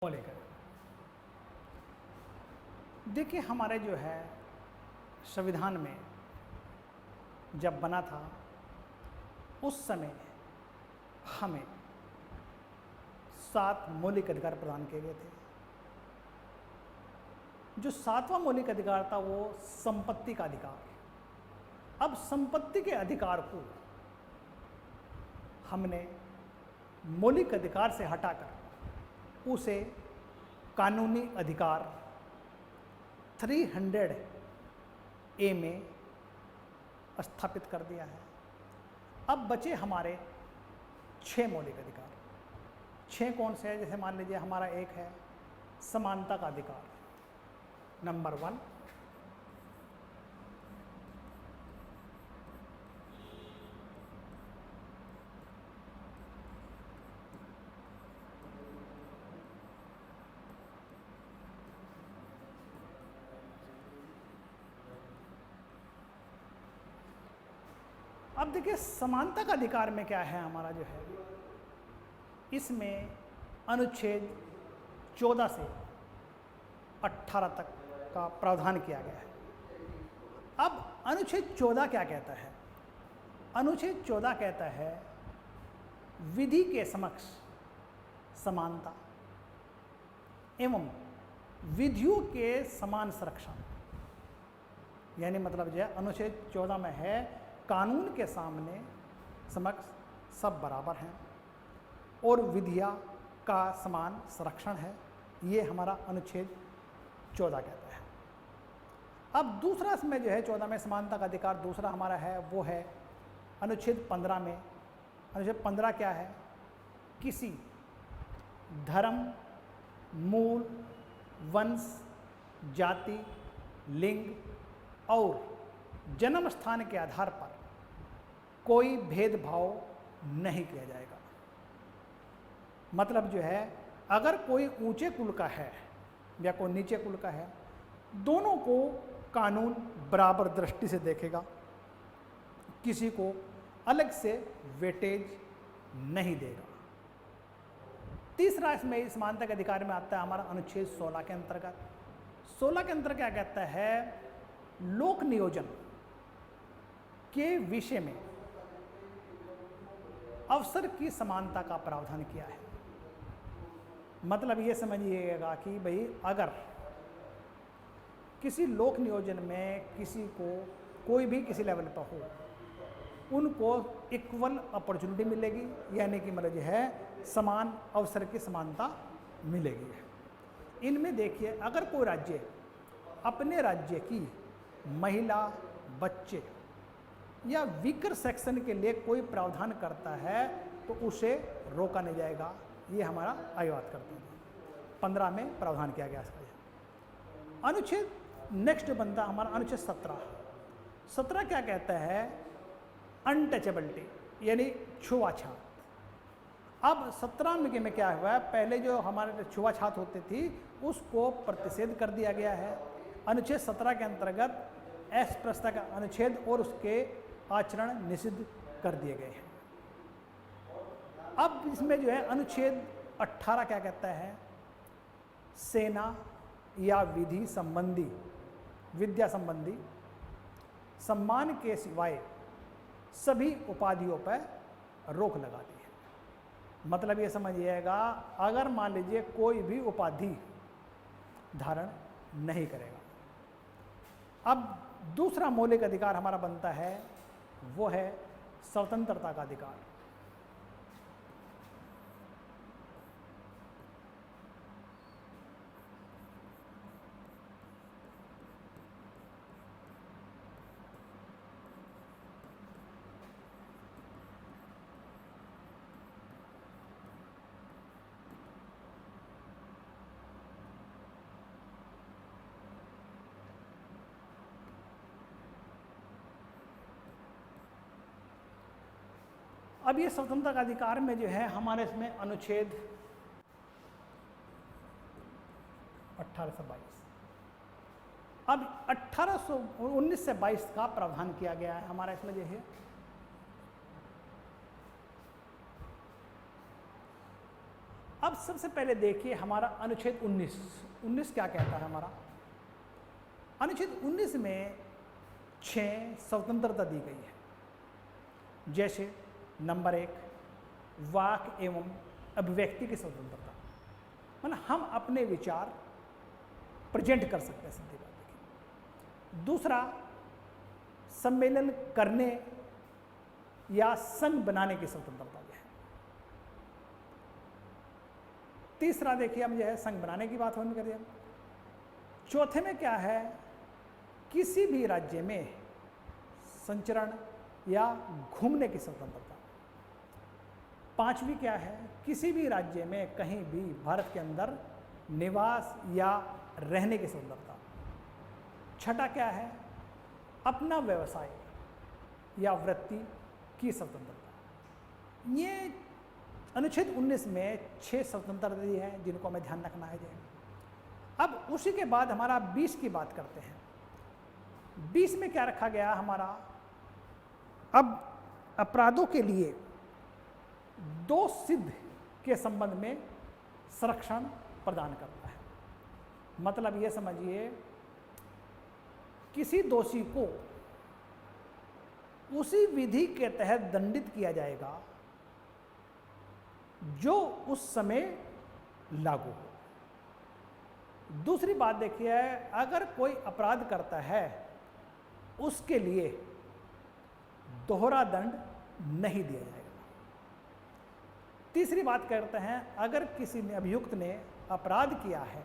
लेकर देखिए, हमारे जो है संविधान में जब बना था उस समय हमें 7 मौलिक अधिकार प्रदान किए गए थे। जो 7वां मौलिक अधिकार था वो संपत्ति का अधिकार। अब संपत्ति के अधिकार को हमने मौलिक अधिकार से हटाकर उसे कानूनी अधिकार 300A में स्थापित कर दिया है। अब बचे हमारे 6 मौलिक अधिकार। 6 कौन से हैं? जैसे मान लीजिए हमारा एक है समानता का अधिकार, नंबर 1। अब देखिए, समानता का अधिकार में क्या है हमारा जो है, इसमें अनुच्छेद 14 से 18 तक का प्रावधान किया गया है। अब अनुच्छेद 14 क्या कहता है? अनुच्छेद 14 कहता है विधि के समक्ष समानता एवं विधियों के समान संरक्षण। यानी मतलब जो है अनुच्छेद 14 में है कानून के सामने समक्ष सब बराबर हैं और विधियाँ का समान संरक्षण है। ये हमारा अनुच्छेद 14 कहता है। अब दूसरा इसमें जो है 14 में समानता का अधिकार दूसरा हमारा है वो है अनुच्छेद 15 में। अनुच्छेद 15 क्या है? किसी धर्म, मूल, वंश, जाति, लिंग और जन्म स्थान के आधार पर कोई भेदभाव नहीं किया जाएगा। मतलब जो है अगर कोई ऊंचे कुल का है या कोई नीचे कुल का है, दोनों को कानून बराबर दृष्टि से देखेगा, किसी को अलग से वेटेज नहीं देगा। तीसरा इसमें समानता के अधिकार में आता है हमारा अनुच्छेद 16 के अंतर्गत। 16 के अंतर्गत क्या कहता है? लोक नियोजन के विषय में अवसर की समानता का प्रावधान किया है। मतलब ये समझिएगा कि भाई अगर किसी लोक नियोजन में किसी को कोई भी किसी लेवल पर हो, उनको इक्वल अपॉर्चुनिटी मिलेगी, यानी कि मतलब जो है समान अवसर की समानता मिलेगी। इनमें देखिए, अगर कोई राज्य अपने राज्य की महिला, बच्चे या वीकर सेक्शन के लिए कोई प्रावधान करता है तो उसे रोका नहीं जाएगा। ये हमारा आयुवाद करते हैं। 15 में प्रावधान किया गया इसका। अनुच्छेद नेक्स्ट बनता हमारा अनुच्छेद 17। 17 क्या कहता है? अनटचेबिलिटी यानी छुआछात। अब 17 में क्या हुआ है? पहले जो हमारे छुआछात होती थी उसको प्रतिषेध कर दिया गया है। अनुच्छेद 17 के अंतर्गत अस्पृश्यता का अनुच्छेद और उसके आचरण निषिद्ध कर दिए गए हैं। अब इसमें जो है अनुच्छेद 18 क्या कहता है? सेना या विधि संबंधी, विद्या संबंधी सम्मान के सिवाय सभी उपाधियों पर रोक लगा दी है। मतलब ये समझिएगा, अगर मान लीजिए कोई भी उपाधि धारण नहीं करेगा। अब दूसरा मौलिक अधिकार हमारा बनता है वो है स्वतंत्रता का अधिकार। अब ये स्वतंत्रता का अधिकार में जो है हमारे इसमें अनुच्छेद 18 से 22, अब 19 से 22 का प्रावधान किया गया है हमारा इसमें जो है। अब सबसे पहले देखिए हमारा अनुच्छेद 19 क्या कहता है हमारा। अनुच्छेद 19 में 6 स्वतंत्रता दी गई है, जैसे नंबर 1 वाक एवं अभिव्यक्ति की स्वतंत्रता, मतलब हम अपने विचार प्रेजेंट कर सकते हैं, सीधी बात देखिए। दूसरा, सम्मेलन करने या संघ बनाने की स्वतंत्रता जो है। तीसरा देखिए हम जो है संघ बनाने की बात होने करिए। चौथे में क्या है, किसी भी राज्य में संचरण या घूमने की स्वतंत्रता। पांचवी क्या है, किसी भी राज्य में कहीं भी भारत के अंदर निवास या रहने की स्वतंत्रता। छठा क्या है, अपना व्यवसाय या वृत्ति की स्वतंत्रता। ये अनुच्छेद 19 में 6 स्वतंत्रता दी है जिनको हमें ध्यान रखना है। अब उसी के बाद हमारा 20 की बात करते हैं। 20 में क्या रखा गया हमारा, अब अपराधों के लिए दोष सिद्ध के संबंध में संरक्षण प्रदान करता है। मतलब ये समझिए, किसी दोषी को उसी विधि के तहत दंडित किया जाएगा जो उस समय लागू हो। दूसरी बात देखिए, अगर कोई अपराध करता है उसके लिए दोहरा दंड नहीं दिया जाएगा। तीसरी बात करते हैं, अगर किसी ने अभियुक्त ने अपराध किया है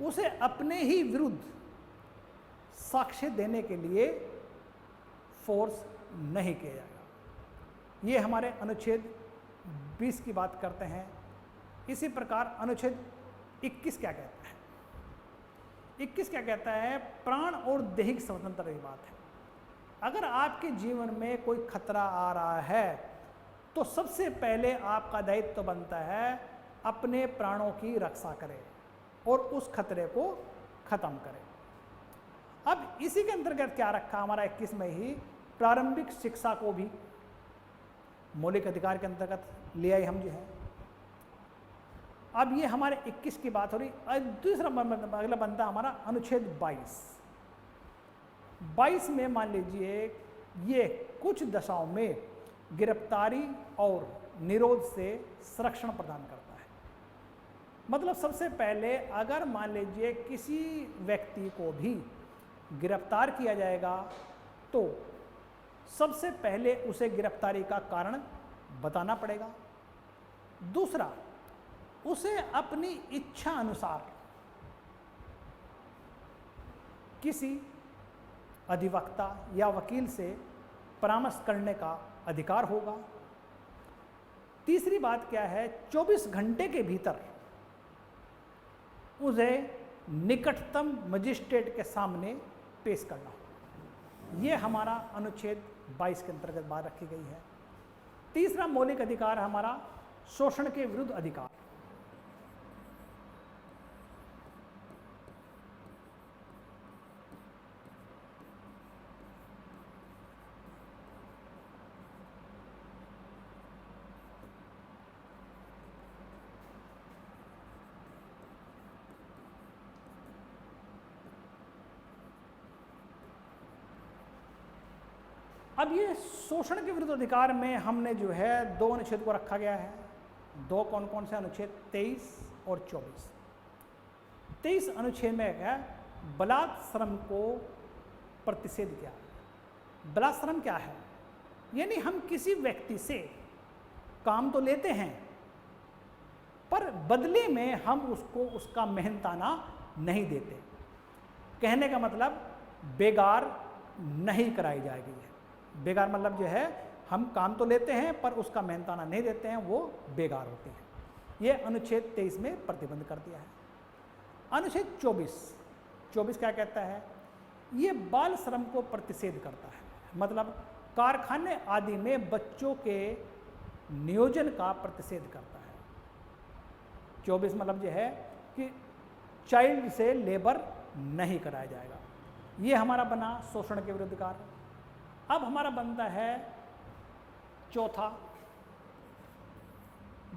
उसे अपने ही विरुद्ध साक्ष्य देने के लिए फोर्स नहीं किया जाएगा। ये हमारे अनुच्छेद 20 की बात करते हैं। इसी प्रकार अनुच्छेद 21 क्या कहता है। 21 क्या कहता है, प्राण और दैहिक स्वतंत्रता की बात है। अगर आपके जीवन में कोई खतरा आ रहा है तो सबसे पहले आपका दायित्व तो बनता है अपने प्राणों की रक्षा करें और उस खतरे को खत्म करें। अब इसी के अंतर्गत क्या रखा हमारा 21 में ही, प्रारंभिक शिक्षा को भी मौलिक अधिकार के अंतर्गत ले आए हम जो है। अब ये हमारे 21 की बात हो रही। दूसरा अगला बनता हमारा अनुच्छेद 22 में मान लीजिए ये कुछ दशाओं में गिरफ्तारी और निरोध से संरक्षण प्रदान करता है। मतलब सबसे पहले अगर मान लीजिए किसी व्यक्ति को भी गिरफ्तार किया जाएगा तो सबसे पहले उसे गिरफ्तारी का कारण बताना पड़ेगा। दूसरा, उसे अपनी इच्छा अनुसार किसी अधिवक्ता या वकील से परामर्श करने का अधिकार होगा। तीसरी बात क्या है, 24 घंटे के भीतर उसे निकटतम मजिस्ट्रेट के सामने पेश करना होगा। यह हमारा अनुच्छेद 22 के अंतर्गत बात रखी गई है। तीसरा मौलिक अधिकार हमारा शोषण के विरुद्ध अधिकार। अब ये शोषण के विरुद्ध अधिकार में हमने जो है 2 अनुच्छेद को रखा गया है। 2 कौन कौन से अनुच्छेद, 23 और 24। 23 अनुच्छेद में है बलात्श्रम को प्रतिषेध किया। बलात्श्रम क्या है, यानी हम किसी व्यक्ति से काम तो लेते हैं पर बदले में हम उसको उसका मेहनताना नहीं देते। कहने का मतलब बेगार नहीं कराई जाएगी है। बेगार मतलब जो है हम काम तो लेते हैं पर उसका मेहनताना नहीं देते हैं, वो बेगार होते हैं। ये अनुच्छेद 23 में प्रतिबंध कर दिया है। अनुच्छेद 24 क्या कहता है, ये बाल श्रम को प्रतिषेध करता है। मतलब कारखाने आदि में बच्चों के नियोजन का प्रतिषेध करता है। 24 मतलब जो है कि चाइल्ड से लेबर नहीं कराया जाएगा। ये हमारा बना शोषण के विरुद्ध अधिकार। अब हमारा बनता है चौथा,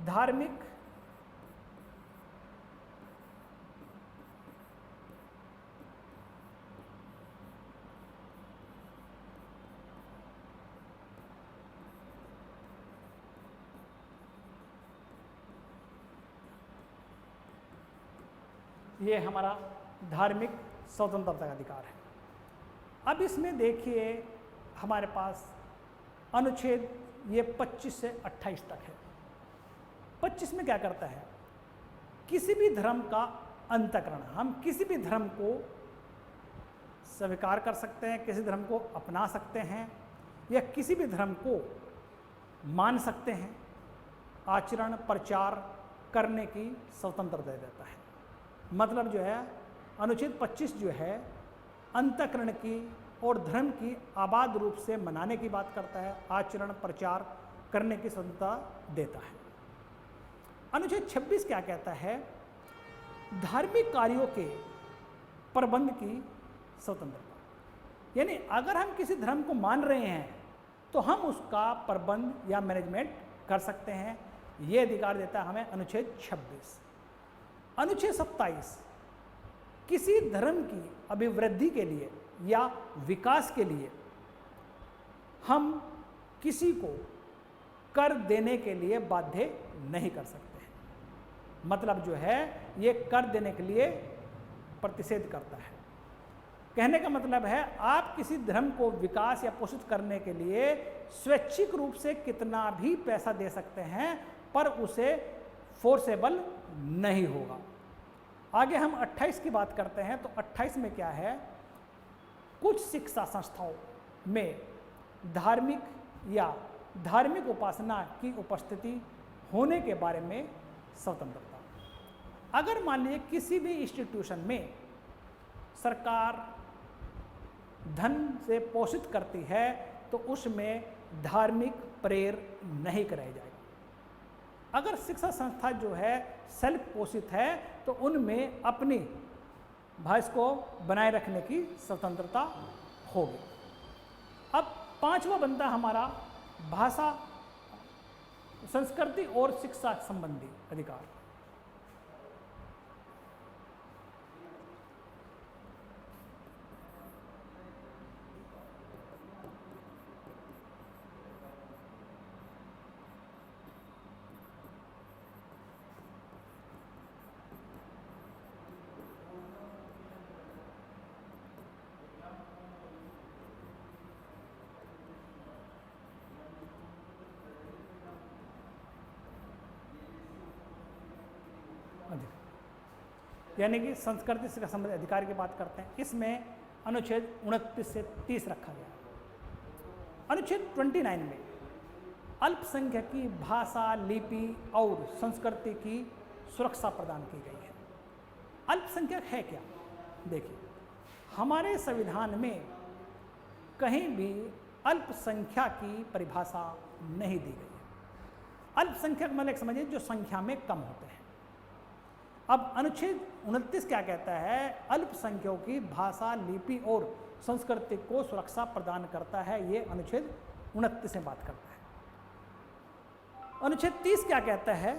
धार्मिक ये हमारा धार्मिक स्वतंत्रता का अधिकार है। अब इसमें देखिए हमारे पास अनुच्छेद ये 25 से 28 तक है। 25 में क्या करता है, किसी भी धर्म का अंतःकरण, हम किसी भी धर्म को स्वीकार कर सकते हैं, किसी धर्म को अपना सकते हैं या किसी भी धर्म को मान सकते हैं, आचरण प्रचार करने की स्वतंत्रता दे देता है। मतलब जो है अनुच्छेद 25 जो है अंतःकरण की और धर्म की आबाद रूप से मनाने की बात करता है, आचरण प्रचार करने की स्वतंत्रता देता है। अनुच्छेद 26 क्या कहता है, धार्मिक कार्यों के प्रबंध की स्वतंत्रता। यानी अगर हम किसी धर्म को मान रहे हैं तो हम उसका प्रबंध या मैनेजमेंट कर सकते हैं, ये अधिकार देता है हमें अनुच्छेद 26। अनुच्छेद 27 किसी धर्म की अभिवृद्धि के लिए या विकास के लिए हम किसी को कर देने के लिए बाध्य नहीं कर सकते हैं। मतलब जो है ये कर देने के लिए प्रतिषेध करता है। कहने का मतलब है आप किसी धर्म को विकास या पोषित करने के लिए स्वैच्छिक रूप से कितना भी पैसा दे सकते हैं, पर उसे फोर्सेबल नहीं होगा। आगे हम 28 की बात करते हैं तो 28 में क्या है, कुछ शिक्षा संस्थाओं में धार्मिक या धार्मिक उपासना की उपस्थिति होने के बारे में स्वतंत्रता। अगर मान लीजिए किसी भी इंस्टीट्यूशन में सरकार धन से पोषित करती है तो उसमें धार्मिक प्रेर नहीं कराया जाएगा। अगर शिक्षा संस्था जो है सेल्फ पोषित है तो उनमें अपनी भाषा को बनाए रखने की स्वतंत्रता होगी। अब पांचवा बनता हमारा भाषा, संस्कृति और शिक्षा संबंधी अधिकार। यानी कि संस्कृति से संबंधित अधिकार की बात करते हैं। इसमें अनुच्छेद 29 से 30 रखा गया। अनुच्छेद 29 में अल्पसंख्यक की भाषा, लिपि और संस्कृति की सुरक्षा प्रदान की गई है। अल्पसंख्यक है क्या? देखिए, हमारे संविधान में कहीं भी अल्पसंख्या की परिभाषा नहीं दी गई है। अल्पसंख्यक मतलब समझिए जो संख्या में कम होते हैं। अब अनुच्छेद 29 क्या कहता है, अल्पसंख्यकों की भाषा, लिपि और संस्कृति को सुरक्षा प्रदान करता है। ये अनुच्छेद 29 में बात करता है। अनुच्छेद 30 क्या कहता है,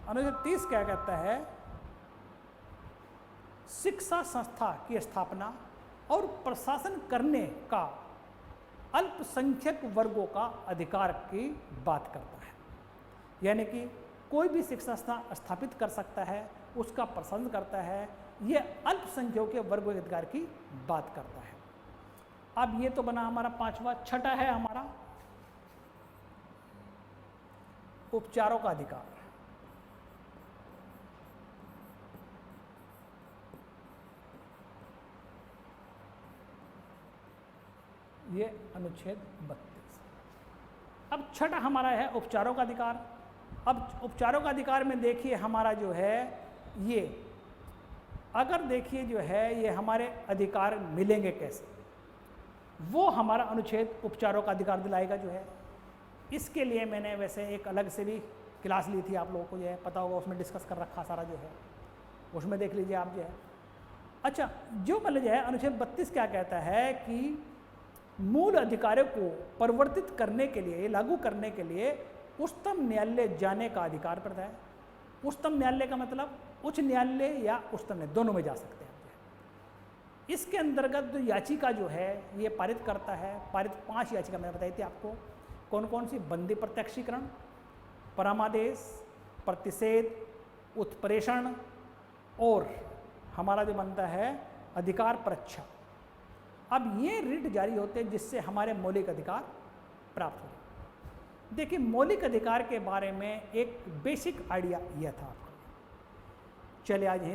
अनुच्छेद 30 क्या कहता है, शिक्षा संस्था की स्थापना और प्रशासन करने का अल्पसंख्यक वर्गों का अधिकार की बात करता है। यानी कि कोई भी शिक्षा संस्था स्थापित कर सकता है, उसका प्रशासन करता है, ये अल्पसंख्यकों के वर्गों के अधिकार की बात करता है। अब ये तो बना हमारा पांचवा। छठा है हमारा उपचारों का अधिकार। ये अनुच्छेद 32। अब छठा हमारा है उपचारों का अधिकार। अब उपचारों का अधिकार में देखिए हमारा जो है ये, अगर देखिए जो है ये हमारे अधिकार मिलेंगे कैसे, वो हमारा अनुच्छेद उपचारों का अधिकार दिलाएगा जो है। इसके लिए मैंने वैसे एक अलग से भी क्लास ली थी, आप लोगों को जो है पता होगा, उसमें डिस्कस कर रखा सारा जो है, उसमें देख लीजिए आप जो है। अच्छा, जो मतलब जो है अनुच्छेद 32 क्या कहता है कि मूल अधिकारों को परिवर्तित करने के लिए, लागू करने के लिए उच्चतम न्यायालय जाने का अधिकार प्रदान है। उच्चतम न्यायालय का मतलब उच्च न्यायालय या उच्चतम न्यायालय, दोनों में जा सकते हैं। इसके अंतर्गत जो याचिका जो है ये पारित करता है। पारित 5 याचिका मैंने बताई थी आपको, कौन कौन सी, बंदी प्रत्यक्षीकरण, परमादेश, प्रतिषेध, उत्प्रेषण और हमारा जो बनता है अधिकार परीक्षा। अब ये रिट जारी होते हैं जिससे हमारे मौलिक अधिकार प्राप्त होते हैं। देखिए, मौलिक अधिकार के बारे में एक बेसिक आइडिया यह था आपका। चलिए आज यहीं